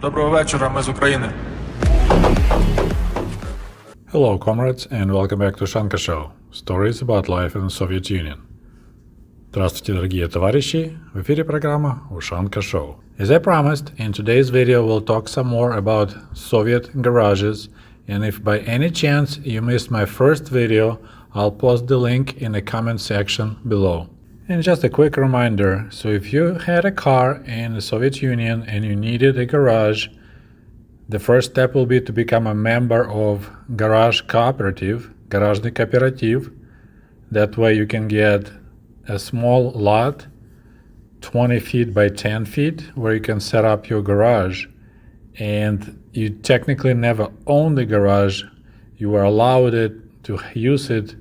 Доброго вечора, ми з України. Hello, comrades, and welcome back to Ushanka Show. Stories about life in the Soviet Union. Здравствуйте, дорогие товарищи! В эфире программа Ushanka Show. As I promised, in today's video we'll talk some more about Soviet garages, and if by any chance you missed my first video, I'll post the link in the comment section below. And just a quick reminder, so if you had a car in the Soviet Union and you needed a garage, the first step will be to become a member of garage cooperative, гаражный кооператив. That way you can get a small lot, 20 feet by 10 feet, where you can set up your garage. And you technically never own the garage, you are allowed to use it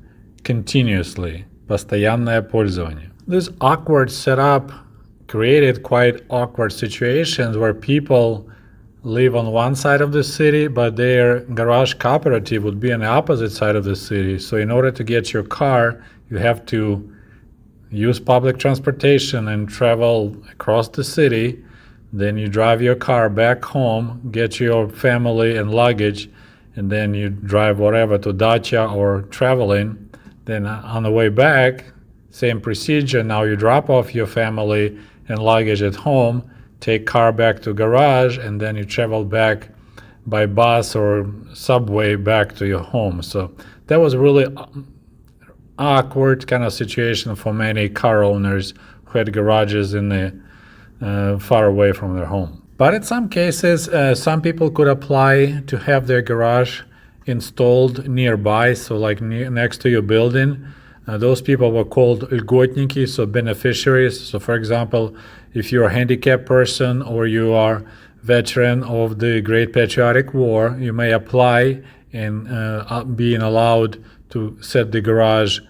continuously. Постоянное пользование. This awkward setup created quite awkward situations where people live on one side of the city, but their garage cooperative would be on the opposite side of the city. So in order to get your car, you have to use public transportation and travel across the city. Then you drive your car back home, get your family and luggage, and then you drive whatever to dacha or traveling. Then on the way back, same procedure. Now you drop off your family and luggage at home, take car back to garage, and then you travel back by bus or subway back to your home. So that was really awkward kind of situation for many car owners who had garages in the far away from their home. But in some cases, some people could apply to have their garage installed nearby, so like next to your building. Those people were called льготники, so beneficiaries. So for example, if you're a handicapped person or you are veteran of the Great Patriotic War, you may apply and being allowed to set the garage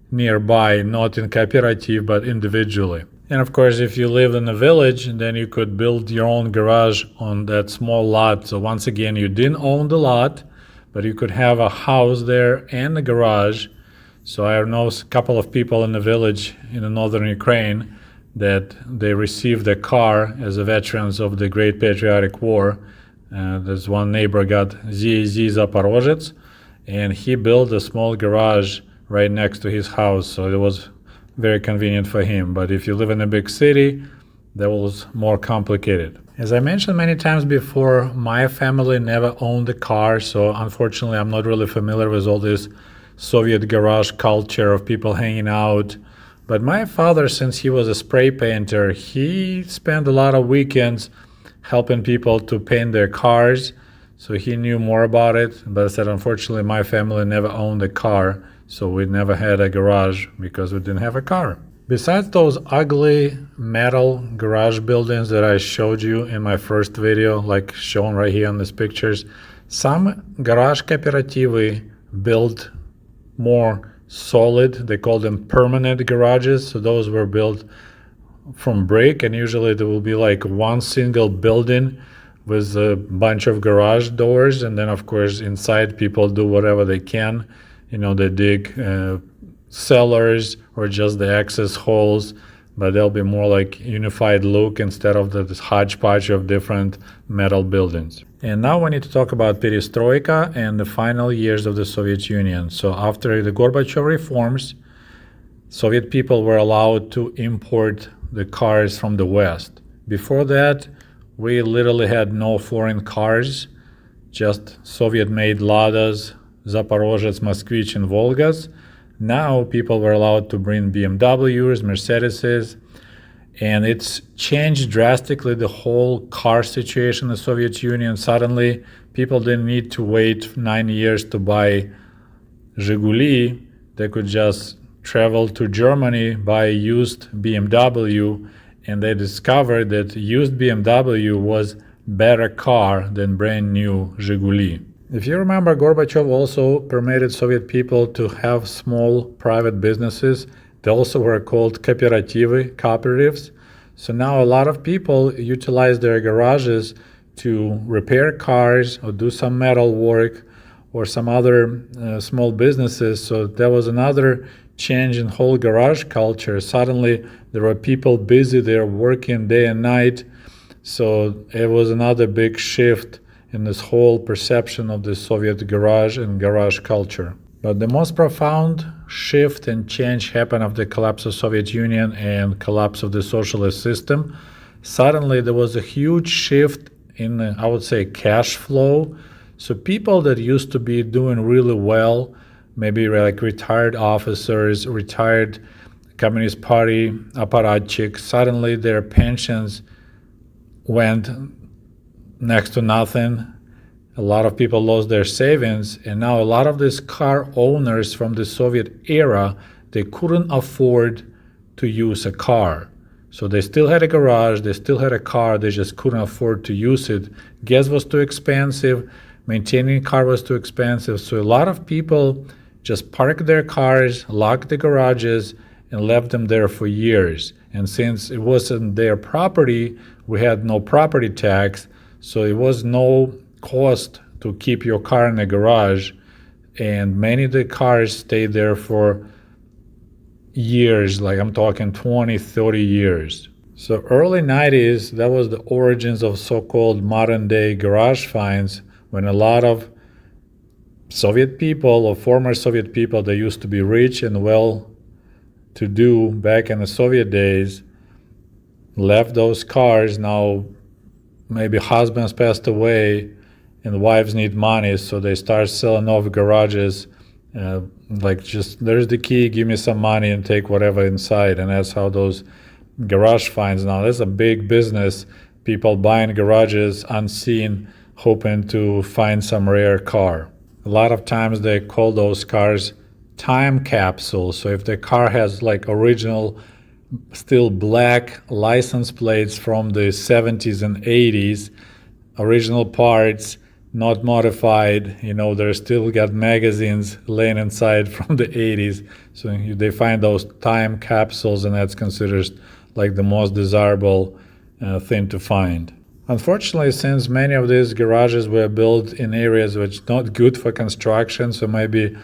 nearby, not in cooperative, but individually. And of course, if you live in a village, then you could build your own garage on that small lot. So once again, you didn't own the lot, but you could have a house there and a garage. So I know a couple of people in the village in the northern Ukraine that they received a car as a veterans of the Great Patriotic War. There's one neighbor got ZAZ Zaporozhets, and he built a small garage right next to his house. So it was very convenient for him. But if you live in a big city, that was more complicated. As I mentioned many times before, my family never owned a car, so unfortunately I'm not really familiar with all this Soviet garage culture of people hanging out. But my father, since he was a spray painter, he spent a lot of weekends helping people to paint their cars, so he knew more about it. But I said, unfortunately, my family never owned a car, so we never had a garage because we didn't have a car. Besides those ugly metal garage buildings that I showed you in my first video, like shown right here on these pictures, some garage cooperative built more solid. They call them permanent garages. So those were built from brick, and usually there will be like one single building with a bunch of garage doors, and then of course inside people do whatever they can. You know, they dig cellars or just the access holes, but there'll be more like unified look instead of this hodgepodge of different metal buildings. And now we need to talk about perestroika and the final years of the Soviet Union. So after the Gorbachev reforms, Soviet people were allowed to import the cars from the West. Before that, we literally had no foreign cars, just Soviet-made Ladas, Zaporozhets, Moskvich, and Volgas. Now people were allowed to bring BMWs, Mercedeses, and it's changed drastically the whole car situation in the Soviet Union. Suddenly, people didn't need to wait 9 years to buy Zhiguli. They could just travel to Germany, buy a used BMW, and they discovered that used BMW was better car than brand new Zhiguli. If you remember, Gorbachev also permitted Soviet people to have small private businesses. They also were called cooperatives. So now a lot of people utilize their garages to repair cars or do some metal work or some other small businesses. So there was another change in whole garage culture. Suddenly there were people busy there working day and night. So it was another big shift in this whole perception of the Soviet garage and garage culture. But the most profound shift and change happened after the collapse of Soviet Union and collapse of the socialist system. Suddenly there was a huge shift in, I would say, cash flow. So people that used to be doing really well, maybe like retired officers, retired Communist Party apparatchiks, suddenly their pensions went next to nothing. A lot of people lost their savings, and now a lot of these car owners from the Soviet era, they couldn't afford to use a car. So they still had a garage, they still had a car, they just couldn't afford to use it. Gas was too expensive, maintaining a car was too expensive. So a lot of people just parked their cars, locked the garages, and left them there for years. And since it wasn't their property, we had no property tax, so it was no cost to keep your car in the garage. And many of the cars stayed there for years, like I'm talking 20, 30 years. So early 90s, that was the origins of so-called modern day garage finds, when a lot of Soviet people or former Soviet people that used to be rich and well to do back in the Soviet days left those cars. Now maybe husbands passed away and wives need money, so they start selling off garages, like just there's the key, give me some money and take whatever inside. And that's how those garage finds now. That's a big business, people buying garages unseen, hoping to find some rare car. A lot of times they call those cars time capsules. So if the car has like original still black license plates from the 70s and 80s, original parts, not modified, they still got magazines laying inside from the 80s. So they find those time capsules, and that's considered like the most desirable thing to find. Unfortunately, since many of these garages were built in areas which are not good for construction, so maybe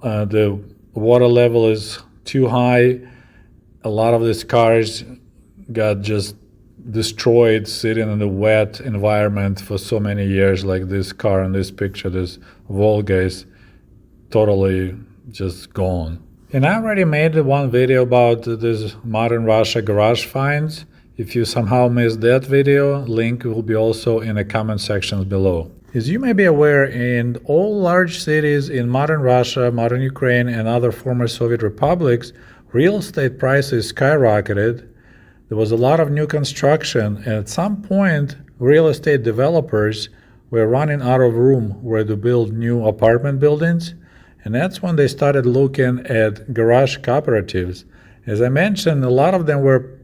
the water level is too high, a lot of these cars got just destroyed sitting in the wet environment for so many years. Like this car in this picture, this Volga, is totally just gone. And I already made one video about this modern Russia garage finds. If you somehow missed that video, link will be also in the comment sections below. As you may be aware, in all large cities in modern Russia, modern Ukraine, and other former Soviet republics, real estate prices skyrocketed. There was a lot of new construction, and at some point, real estate developers were running out of room where to build new apartment buildings, and that's when they started looking at garage cooperatives. As I mentioned, a lot of them were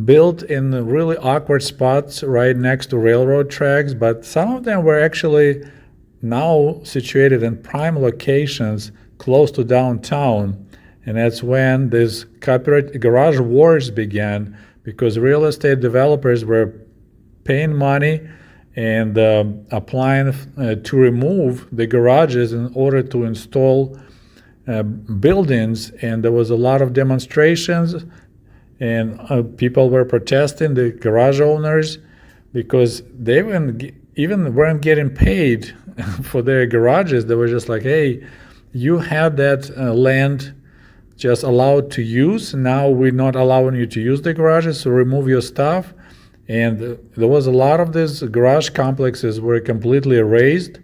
built in really awkward spots right next to railroad tracks, but some of them were actually now situated in prime locations close to downtown. And that's when these garage wars began, because real estate developers were paying money and applying to remove the garages in order to install buildings. And there was a lot of demonstrations, and people were protesting, the garage owners, because they weren't getting paid for their garages. They were just like, hey, you had that land just allowed to use. Now we're not allowing you to use the garages, so remove your stuff. And there was a lot of these garage complexes were completely erased,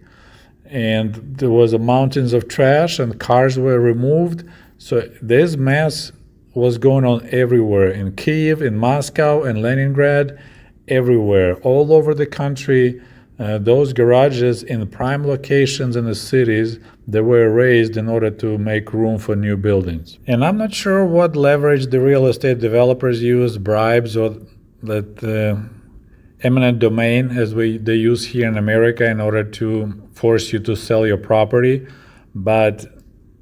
and there was mountains of trash, and cars were removed. So this mess was going on everywhere, in Kyiv, in Moscow, and Leningrad, everywhere, all over the country. Those garages in prime locations in the cities, they were raised in order to make room for new buildings. And I'm not sure what leverage the real estate developers use, bribes, or that eminent domain as they use here in America in order to force you to sell your property. But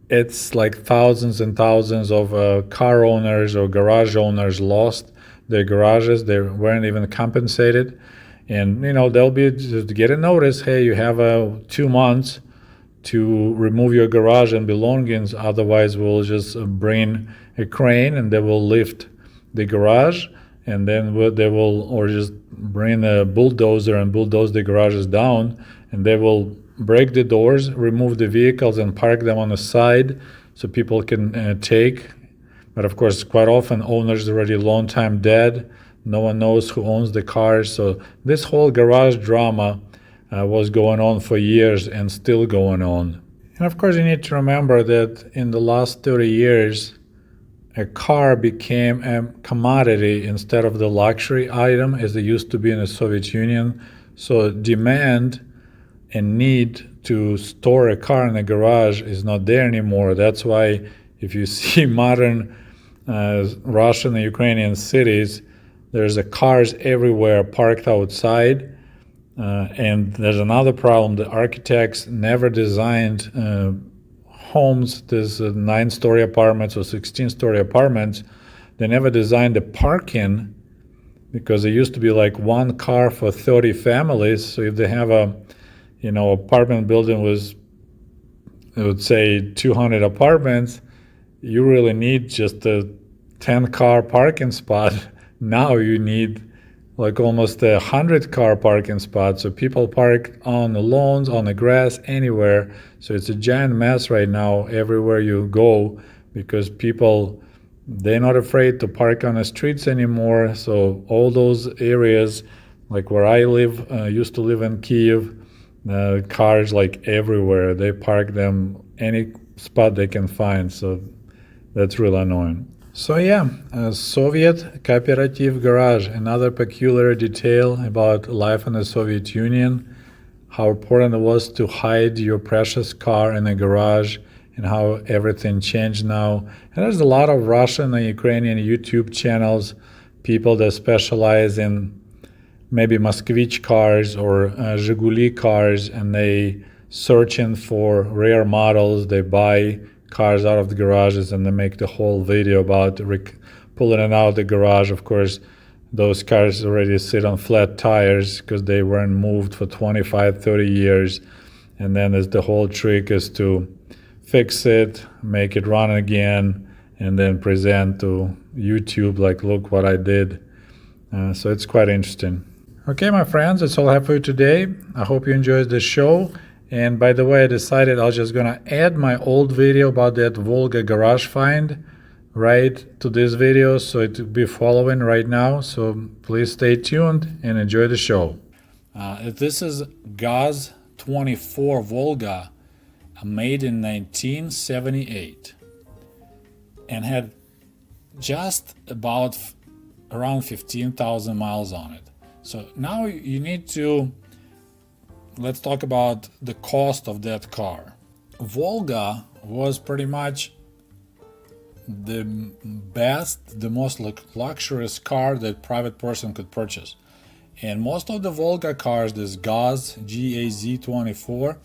it's like thousands and thousands of car owners or garage owners lost their garages. They weren't even compensated. And, they'll be just get a notice, hey, you have 2 months to remove your garage and belongings. Otherwise, we'll just bring a crane and they will lift the garage. and then they will, or just bring a bulldozer and bulldoze the garages down, and they will break the doors, remove the vehicles, and park them on the side so people can take. But of course, quite often owners already long time dead. No one knows who owns the cars. So this whole garage drama was going on for years and still going on. And of course, you need to remember that in the last 30 years, a car became a commodity instead of the luxury item as it used to be in the Soviet Union. So demand and need to store a car in a garage is not there anymore. That's why if you see modern Russian and Ukrainian cities, there's cars everywhere parked outside. And there's another problem. The architects never designed homes, these 9-story apartments or 16-story apartments. They never designed the parking, because there used to be like one car for 30 families. So if they have a, apartment building with, I would say, 200 apartments, you really need just a 10-car parking spot. Now you need like almost 100-car parking spots. So people park on the lawns, on the grass, anywhere. So it's a giant mess right now everywhere you go, because people, they're not afraid to park on the streets anymore. So all those areas, like where I live, used to live in Kiev, cars like everywhere. They park them any spot they can find. So that's really annoying. So yeah, a Soviet cooperative garage, another peculiar detail about life in the Soviet Union, how important it was to hide your precious car in a garage, and how everything changed now. And there's a lot of Russian and Ukrainian YouTube channels, people that specialize in maybe Moskvich cars or Zhiguli cars, and they searching for rare models. They buy cars out of the garages and they make the whole video about pulling it out of the garage. Of course, those cars already sit on flat tires because they weren't moved for 25, 30 years. And then the whole trick is to fix it, make it run again, and then present to YouTube like, look what I did. So it's quite interesting. Okay, my friends, that's all I have for you today. I hope you enjoyed the show. And by the way, I decided I was just gonna add my old video about that Volga garage find right to this video, so it will be following right now. So please stay tuned and enjoy the show. This is Gaz 24 Volga, made in 1978, and had just about around 15,000 miles on it. So now you need to, let's talk about the cost of that car. Volga was pretty much the best, the most luxurious car that private person could purchase. And most of the Volga cars, this Gaz, Gaz-24,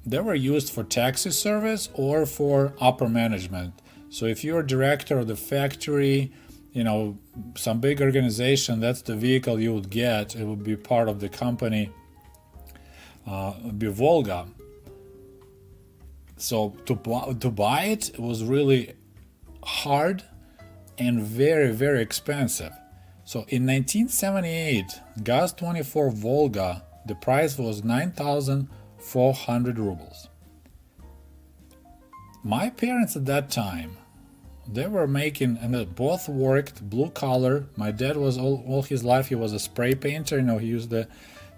they were used for taxi service or for upper management. So if you're a director of the factory, some big organization, that's the vehicle you would get. It would be part of the company. Be Volga. So to buy it was really hard and very, very expensive. So in 1978, Gaz-24 Volga, the price was 9,400 rubles. My parents at that time, they were making, and they both worked blue collar. My dad was all his life, he was a spray painter. He used the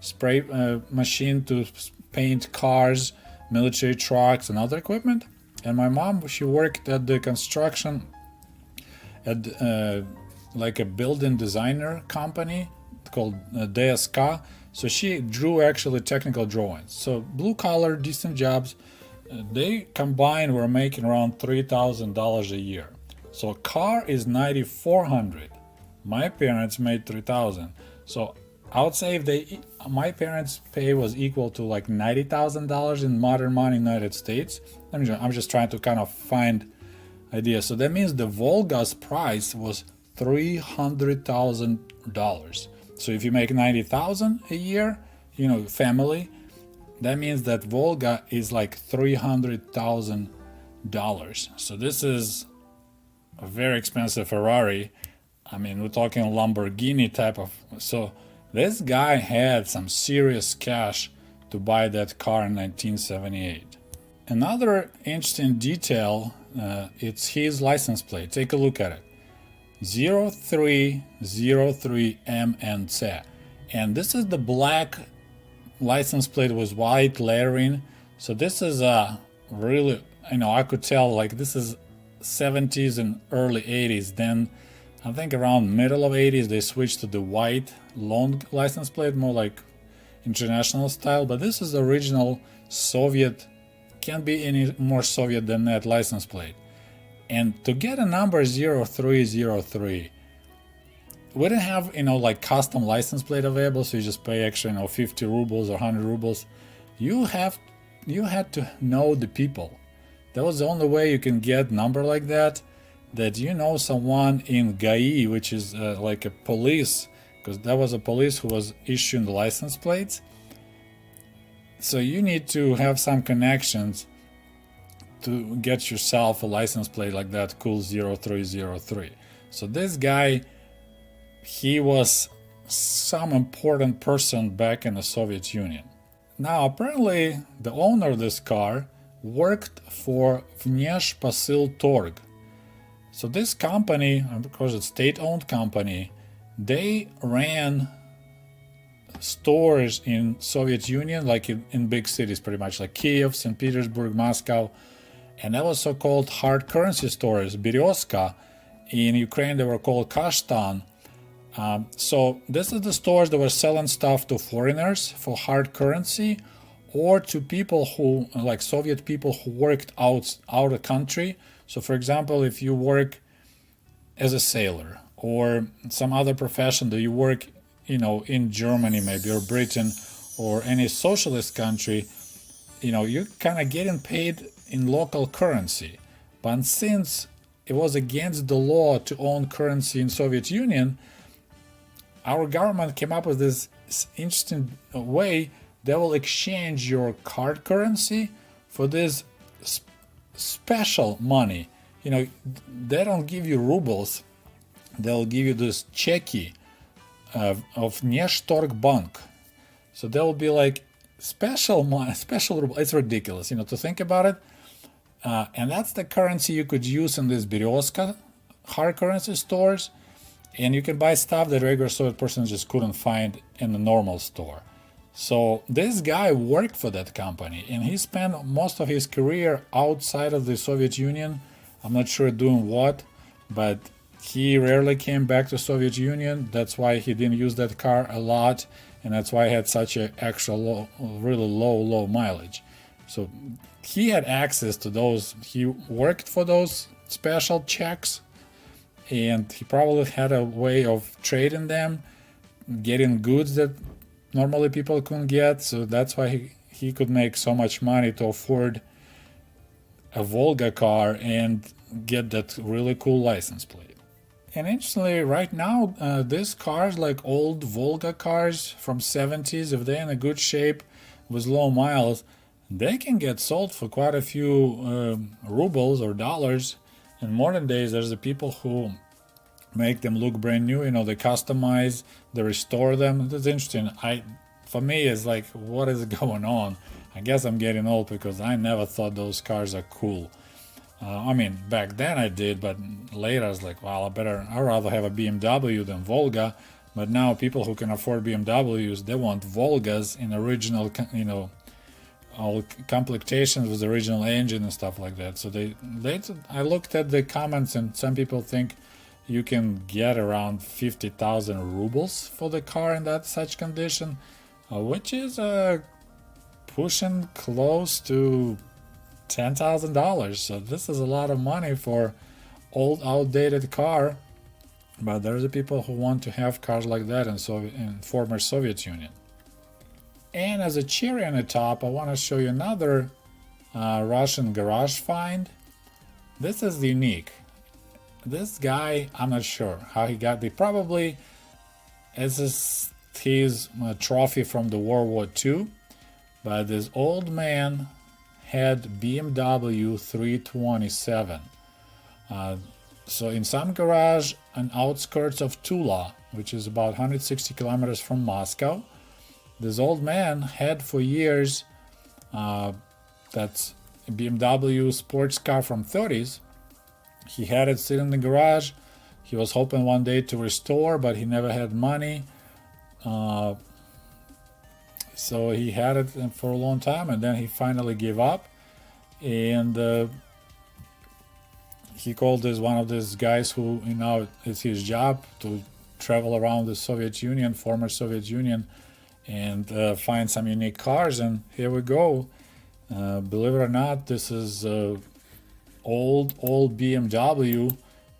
spray machine to paint cars, military trucks, and other equipment. And my mom, she worked at the construction at like a building designer company called DSK. So she drew actually technical drawings. So blue collar, decent jobs. They combined were making around $3,000 a year. So a car is $9,400. My parents made $3,000. So I would say if my parents' pay was equal to like $90,000 in modern money in the United States. I'm just trying to kind of find ideas. So that means the Volga's price was $300,000. So if you make $90,000 a year, family, that means that Volga is like $300,000. So this is a very expensive Ferrari. I mean, we're talking Lamborghini type of. So this guy had some serious cash to buy that car in 1978. Another interesting detail, it's his license plate. Take a look at it. 0303MNC. And this is the black license plate with white lettering. So this is a really, I could tell like this is 70s and early 80s. Then I think around middle of 80s they switched to the white long license plate, more like international style. But this is the original Soviet, can't be any more Soviet than that license plate. And to get a number 0303, we didn't have like custom license plate available, so you just pay extra 50 rubles or 100 rubles. You had to know the people. That was the only way you can get number like that someone in GAI, which is like a police, because that was a police who was issuing the license plates. So you need to have some connections to get yourself a license plate like that, cool 0303. So this guy, he was some important person back in the Soviet Union. Now apparently the owner of this car worked for Внешпосылторг. So this company, because it's state-owned company, they ran stores in Soviet Union, like in big cities pretty much, like Kiev, St. Petersburg, Moscow. And that was so-called hard currency stores, Berezka. In Ukraine, they were called Kashtan. So this is the stores that were selling stuff to foreigners for hard currency, or to people who, like Soviet people who worked out of the country. So for example, if you work as a sailor or some other profession that you work, in Germany maybe, or Britain, or any socialist country, you're kind of getting paid in local currency. But since it was against the law to own currency in Soviet Union, our government came up with this interesting way. They will exchange your card currency for this special money. They don't give you rubles. They'll give you this cheki of Neshtorg Bank. So there will be like special money, special ruble. It's ridiculous, to think about it. And that's the currency you could use in these Berezka hard currency stores. And you can buy stuff that regular Soviet person just couldn't find in the normal store. So this guy worked for that company, and he spent most of his career outside of the Soviet Union. I'm not sure doing what, but he rarely came back to Soviet Union. That's why he didn't use that car a lot, and that's why he had such a extra low, really low mileage. So he had access to those. He worked for those special checks, and he probably had a way of trading them, getting goods that normally people couldn't get. So that's why he could make so much money to afford a Volga car and get that really cool license plate. And interestingly, right now, these cars, like old Volga cars from 70s, if they're in a good shape with low miles, they can get sold for quite a few rubles or dollars. In modern days, there's the people who make them look brand new. They customize, they restore them. That's interesting. For me, it's like, what is going on? I guess I'm getting old because I never thought those cars are cool. Back then I did, but later I was like, well, I'd rather have a BMW than Volga. But now people who can afford BMWs, they want Volgas in original, all complectations with the original engine and stuff like that. So I looked at the comments, and some people think you can get around 50,000 rubles for the car in that such condition, which is pushing close to $10,000. So this is a lot of money for old, outdated car. But there's the people who want to have cars like that in former Soviet Union. And as a cherry on the top, I want to show you another Russian garage find. This is unique. This guy, I'm not sure how he got it. Probably as his trophy from the World War II. But this old man had BMW 327. So in some garage on outskirts of Tula, which is about 160 kilometers from Moscow, this old man had for years that's a BMW sports car from 30s. He had it sitting in the garage. He was hoping one day to restore, but he never had money. So he had it for a long time, and then he finally gave up. And he called one of these guys who, it's his job to travel around the Soviet Union, former Soviet Union, and find some unique cars. And here we go. Believe it or not, this is old BMW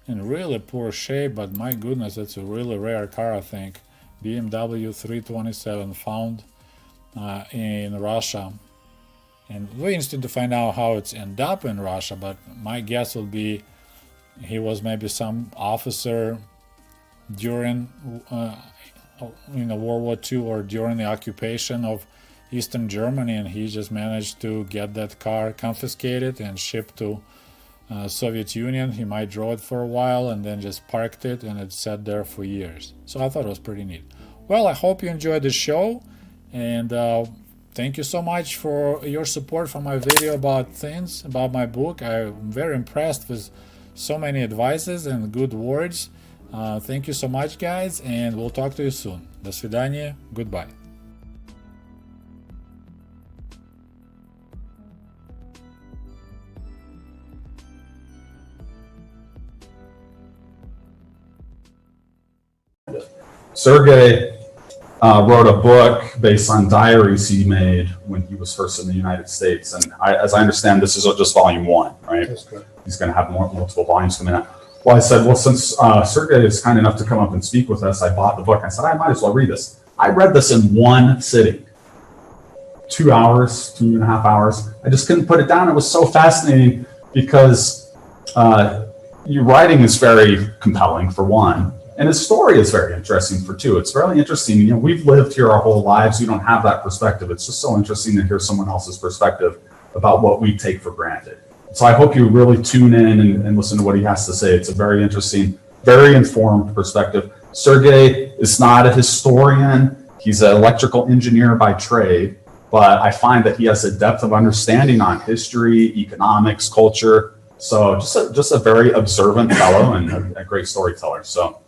in really poor shape, but my goodness, it's a really rare car, I think. BMW 327 found in Russia. And we're interested to find out how it's ended up in Russia, but my guess would be he was maybe some officer during World War II or during the occupation of Eastern Germany, and he just managed to get that car confiscated and shipped to Soviet Union. He might drove it for a while and then just parked it, and it sat there for years. So I thought it was pretty neat. Well, I hope you enjoyed the show, and thank you so much for your support for my video about my book. I'm very impressed with so many advices and good words. Thank you so much, guys, and we'll talk to you soon. До свидания. Goodbye. Sergey wrote a book based on diaries he made when he was first in the United States. And as I understand, this is just volume 1, right? That's correct. He's going to have multiple volumes coming out. Well, I said, well, since Sergey is kind enough to come up and speak with us, I bought the book. I said, I might as well read this. I read this in one sitting, 2 hours, 2.5 hours. I just couldn't put it down. It was so fascinating because your writing is very compelling, for one. And his story is very interesting for two. It's really interesting. We've lived here our whole lives. We don't have that perspective. It's just so interesting to hear someone else's perspective about what we take for granted. So I hope you really tune in and listen to what he has to say. It's a very interesting, very informed perspective. Sergey is not a historian. He's an electrical engineer by trade, but I find that he has a depth of understanding on history, economics, culture. So just a very observant fellow and a great storyteller. So